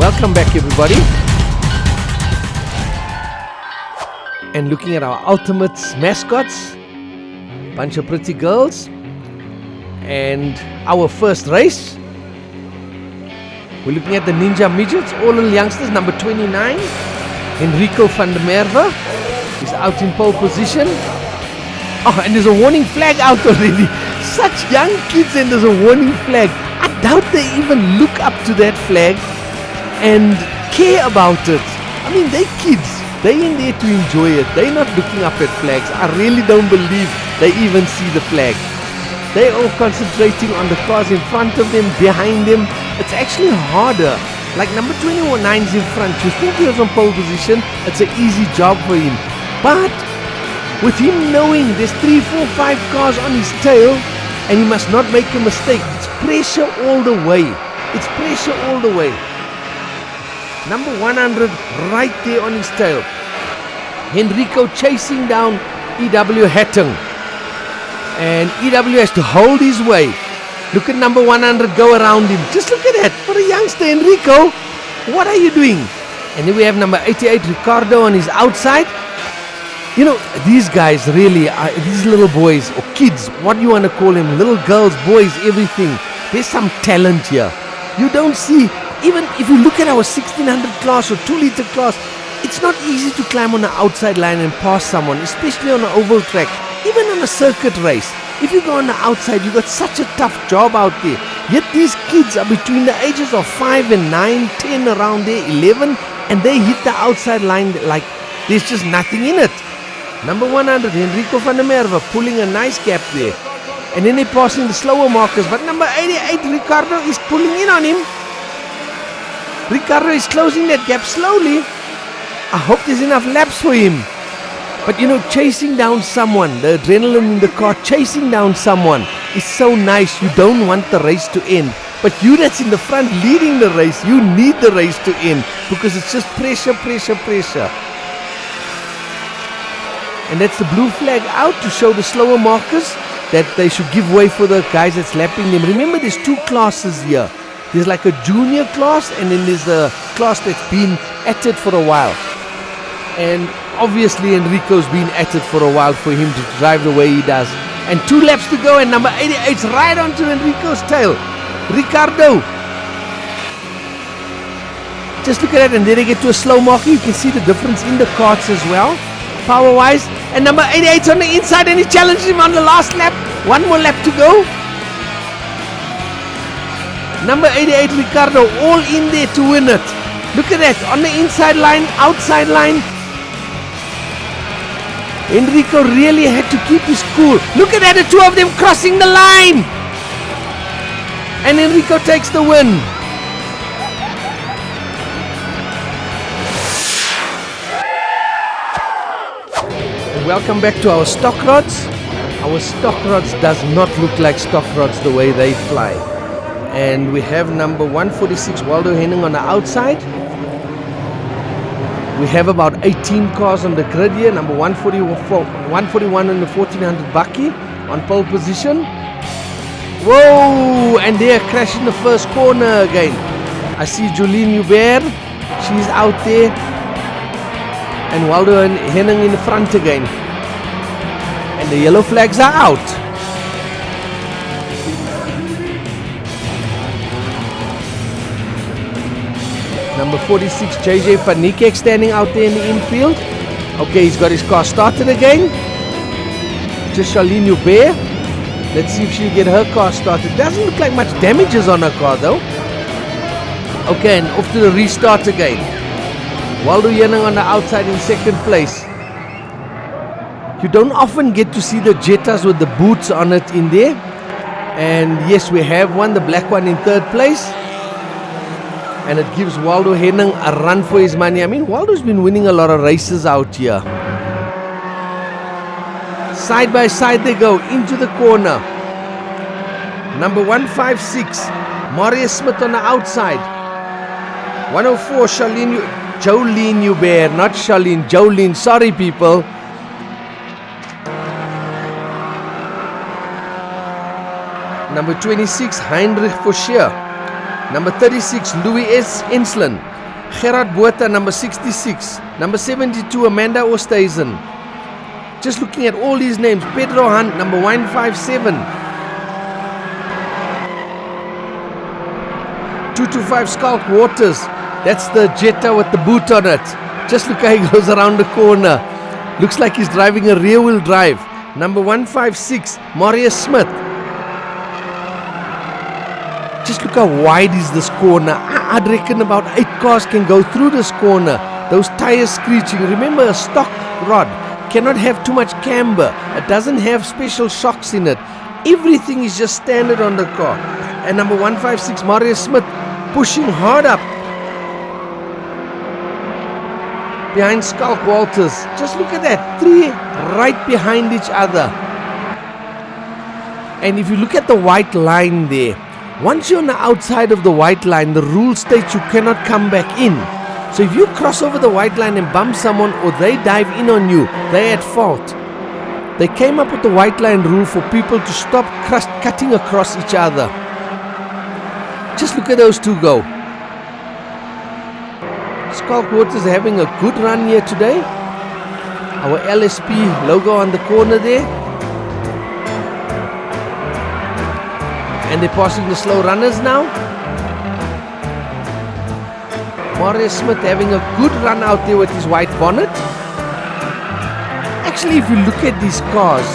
Welcome back, everybody. And looking at our ultimate mascots, bunch of pretty girls, and our first race. We're looking at the Ninja Midgets, all little youngsters, number 29. Enrico van der Merwe is out in pole position. Oh, and there's a warning flag out already. Such young kids, and there's a warning flag. I doubt they even look up to that flag and care about it. I mean, they're kids. They're in there to enjoy it. They're not looking up at flags. I really don't believe they even see the flag. They're all concentrating on the cars in front of them, behind them. It's actually harder. Like number 29's in front. You think he was on pole position, it's an easy job for him. But with him knowing there's 3, 4, 5 cars on his tail, and he must not make a mistake. It's pressure all the way. It's pressure all the way. Number 100 right there on his tail. Enrico chasing down EW Hattung. And EW has to hold his way. Look at number 100 go around him. Just look at that. For a youngster, Enrico, what are you doing? And then we have number 88, Ricardo, on his outside. You know, these guys really are, these little boys or kids, what do you want to call them? Little girls, boys, everything. There's some talent here. You don't see, even if you look at our 1600 class or 2-liter class, it's not easy to climb on the outside line and pass someone, especially on an oval track, even on a circuit race. If you go on the outside, you got such a tough job out there. Yet these kids are between the ages of 5 and 9, 10 around there, 11, and they hit the outside line like there's just nothing in it. Number 100, Enrico van der Merwe, pulling a nice gap there. And then they're passing the slower markers. But number 88, Ricardo, is pulling in on him. Ricardo is closing that gap slowly. I hope there's enough laps for him. But you know, chasing down someone, the adrenaline in the car, chasing down someone is so nice. You don't want the race to end. But you that's in the front leading the race, you need the race to end because it's just pressure, pressure, pressure. And that's the blue flag out to show the slower markers that they should give way for the guys that's lapping them. Remember, there's 2 classes here. There's like a junior class, and then there's a class that's been at it for a while. And obviously Enrico's been at it for a while for him to drive the way he does. And 2 laps to go, and number 88's right onto Enrico's tail. Ricardo. Just look at that, and then they get to a slow marker. You can see the difference in the carts as well, power-wise. And number 88's on the inside, and he challenges him on the last lap. 1 more lap to go. Number 88, Ricardo, all in there to win it. Look at that, on the inside line, outside line. Enrico really had to keep his cool. Look at that, the 2 of them crossing the line. And Enrico takes the win. Welcome back to our stock rods. Our stock rods does not look like stock rods the way they fly. And we have number 146 Waldo Henning on the outside. We have about 18 cars on the grid here. Number 141 in the 1400 Bucky on pole position. Whoa! And they're crashing the first corner again. I see Jolene Hubert. She's out there. And Waldo and Henning in the front again. And the yellow flags are out. Number 46, JJ van Niekerk standing out there in the infield. Okay, he's got his car started again. Just Charlene Hubert. Let's see if she'll get her car started. Doesn't look like much damages on her car though. Okay, and off to the restart again. Waldo Henning on the outside in second place. You don't often get to see the Jettas with the boots on it in there. And yes, we have one, the black one in third place. And it gives Waldo Henning a run for his money. I mean, Waldo's been winning a lot of races out here. Side by side they go into the corner. Number 156, Marius Smith on the outside. 104, Jolene Hubert, not Charlene, Jolene, sorry people. Number 26, Heinrich Foschier. Number 36, Louis S. Enslen. Gerard Botha, number 66. Number 72, Amanda Oosthuizen. Just looking at all these names. Pedro Hunt, number 157. 225 Skulk Waters. That's the Jetta with the boot on it. Just look how he goes around the corner. Looks like he's driving a rear-wheel drive. Number 156, Marius Smith. Just look how wide is this corner. I'd reckon about 8 cars can go through this corner. Those tires screeching. Remember, a stock rod cannot have too much camber. It doesn't have special shocks in it. Everything is just standard on the car. And number 156, Marius Smith, pushing hard up behind Skulk Walters. Just look at that. 3 right behind each other. And if you look at the white line there, once you're on the outside of the white line, the rule states you cannot come back in. So if you cross over the white line and bump someone or they dive in on you, they're at fault. They came up with the white line rule for people to stop cutting across each other. Just look at those two go. Skulk Waters having a good run here today. Our LSP logo on the corner there. And they're passing the slow runners now. Marius Smith having a good run out there with his white bonnet. Actually, if you look at these cars,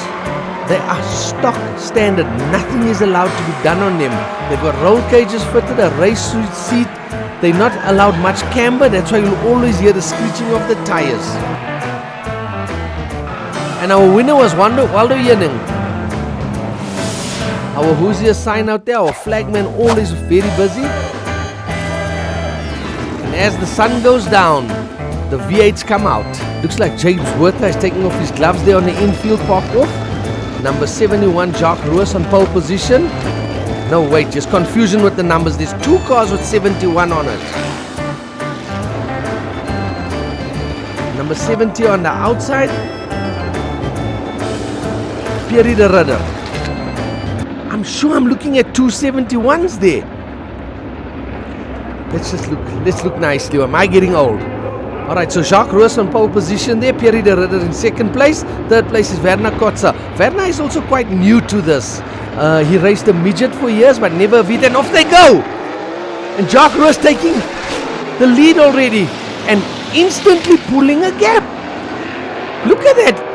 they are stock standard. Nothing is allowed to be done on them. They've got roll cages fitted, a race seat. They're not allowed much camber. That's why you'll always hear the screeching of the tires. And our winner was Waldo Yenning. Our Hoosier sign out there, our flagman, always very busy. And as the sun goes down, the V8s come out. Looks like James Werther is taking off his gloves there on the infield park off. Number 71, Jacques Roos on pole position. No, wait, just confusion with the numbers. There's 2 cars with 71 on it. Number 70 on the outside, Pierre de Ridder. I'm sure I'm looking at 271s there. Let's look nicely. Am I getting old? Alright, so Jacques Roos on pole position there. Pierre de Ridder in second place. Third place is Werner Kotzer. Werner is also quite new to this. He raced a midget for years, but never a V10. And off they go! And Jacques Roos taking the lead already. And instantly pulling a gap. Look at that.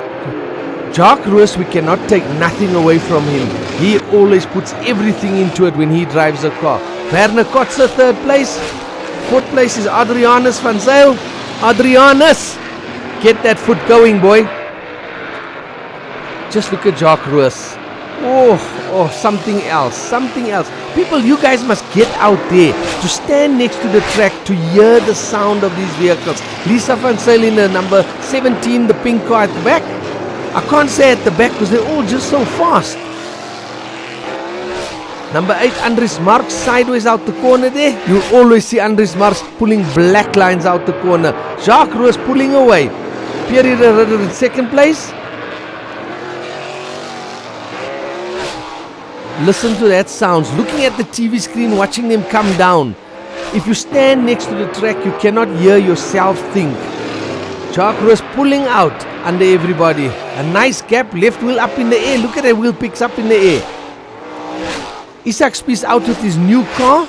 Jacques Roos, we cannot take nothing away from him. He always puts everything into it when he drives a car. Werner Kotzer, third place. Fourth place is Adrianus van Zyl. Adrianus, get that foot going, boy. Just look at Jacques Roos. Oh, something else. People, you guys must get out there to stand next to the track to hear the sound of these vehicles. Lisa van Zyl in the number 17, the pink car at the back. I can't say at the back because they're all just so fast. Number 8, Andries Marx sideways out the corner there. You'll always see Andries Marx pulling black lines out the corner. Jacques Roos pulling away. Pierre de Ridder in second place. Listen to that sounds. Looking at the TV screen, watching them come down. If you stand next to the track, you cannot hear yourself think. Jacques Roos pulling out under everybody. A nice gap, left wheel up in the air. Look at that wheel picks up in the air. Isak Spies out with his new car.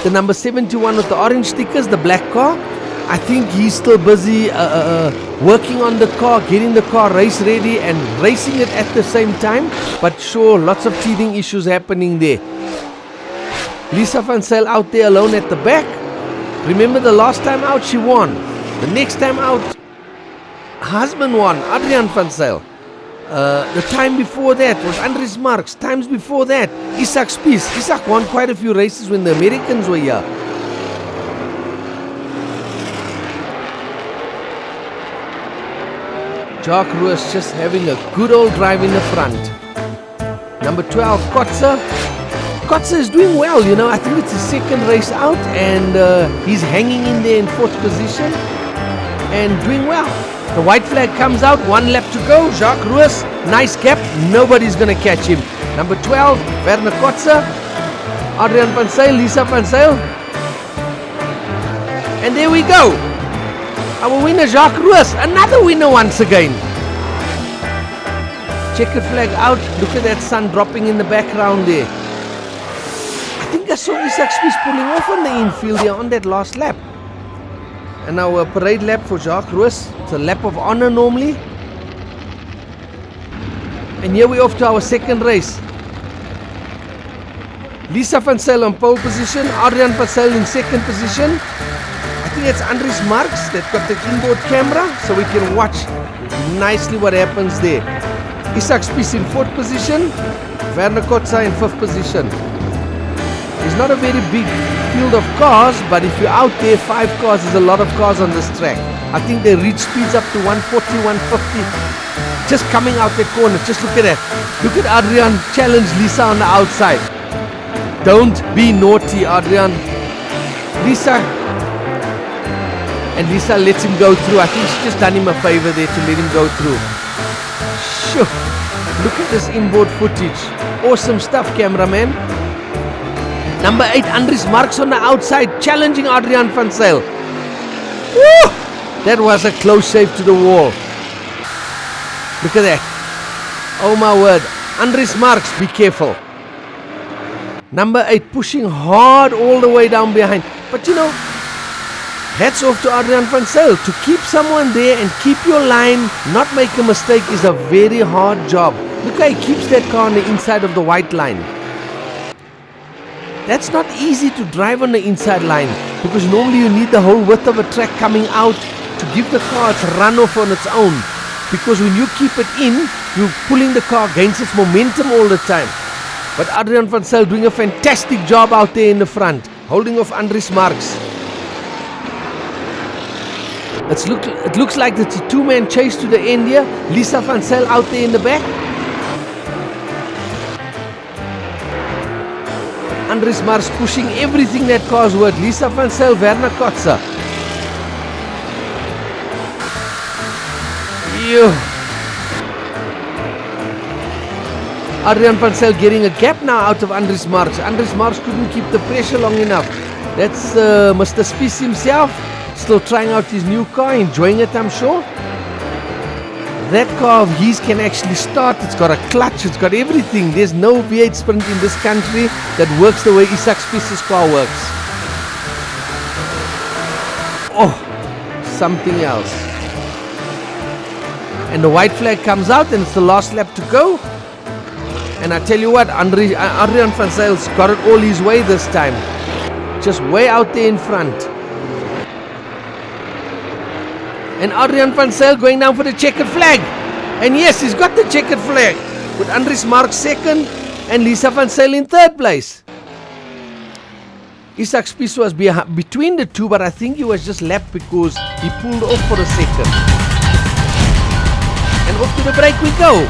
The number 71 with the orange stickers, the black car. I think he's still busy working on the car, getting the car race ready and racing it at the same time. But sure, lots of teething issues happening there. Lisa van Zyl out there alone at the back. Remember the last time out she won. The next time out, husband won, Adrian van Zyl. The time before that was Andries Marx. Times before that, Isak Spies. Isak won quite a few races when the Americans were here. Jacques Roos just having a good old drive in the front. Number 12, Kotzer. Kotzer is doing well, you know. I think it's his second race out and he's hanging in there in 4th position and doing well. The white flag comes out, 1 lap to go. Jacques Roos, nice gap, nobody's going to catch him. Number 12, Werner Kotzer, Adrian van Zyl, Lisa van Zyl. And there we go. Our winner, Jacques Roos. Another winner once again. Checkered flag out. Look at that sun dropping in the background there. I think I saw Isak Spies pulling off on the infield here on that last lap. And now a parade lap for Jacques Roos. It's a lap of honor normally. And here we're off to our second race. Lisa van Zyl on pole position, Adrian van Zyl in second position. I think it's Andries Marks that got the inboard camera so we can watch nicely what happens there. Isak Spies in fourth position, Werner Kotza in fifth position. It's not a very big field of cars, but if you're out there, 5 cars is a lot of cars on this track. I think they reach speeds up to 140, 150. Just coming out that corner, just look at that. Look at Adrian challenge Lisa on the outside. Don't be naughty, Adrian. Lisa. And Lisa lets him go through. I think she just done him a favor there to let him go through. Sure. Look at this inboard footage. Awesome stuff, cameraman. Number 8, Andries Marks on the outside, challenging Adrian van Zyl. Woo! That was a close shave to the wall. Look at that. Oh my word. Andries Marks, be careful. Number 8 pushing hard all the way down behind. But you know, hats off to Adrian van Zyl. To keep someone there and keep your line, not make a mistake is a very hard job. Look how he keeps that car on the inside of the white line. That's not easy to drive on the inside line because normally you need the whole width of a track coming out to give the car its run off on its own. Because when you keep it in, you're pulling the car against its momentum all the time. But Adrian van Zyl doing a fantastic job out there in the front, holding off Andries Marks. It looks like it's a 2-man chase to the end here. Lisa van Zyl out there in the back. Andries Marks pushing everything that car's worth. Lisa van Zyl, Werner Kotza. Adrian van Zyl getting a gap now out of Andries Marks. Andries Marks couldn't keep the pressure long enough. That's Mr. Spies himself. Still trying out his new car, enjoying it, I'm sure. That car of his can actually start. It's got a clutch, it's got everything. There's no V8 Sprint in this country that works the way Isak Spies' car works. Oh, something else. And the white flag comes out and it's the last lap to go. And I tell you what, Adrian van Zyl's got it all his way this time. Just way out there in front. And Adrian van Zyl going down for the checkered flag. And yes, he's got the checkered flag. With Andries Marks second and Lisa van Zyl in third place. Isak Spies was between the two, but I think he was just lapped because he pulled off for a second. And off to the break we go.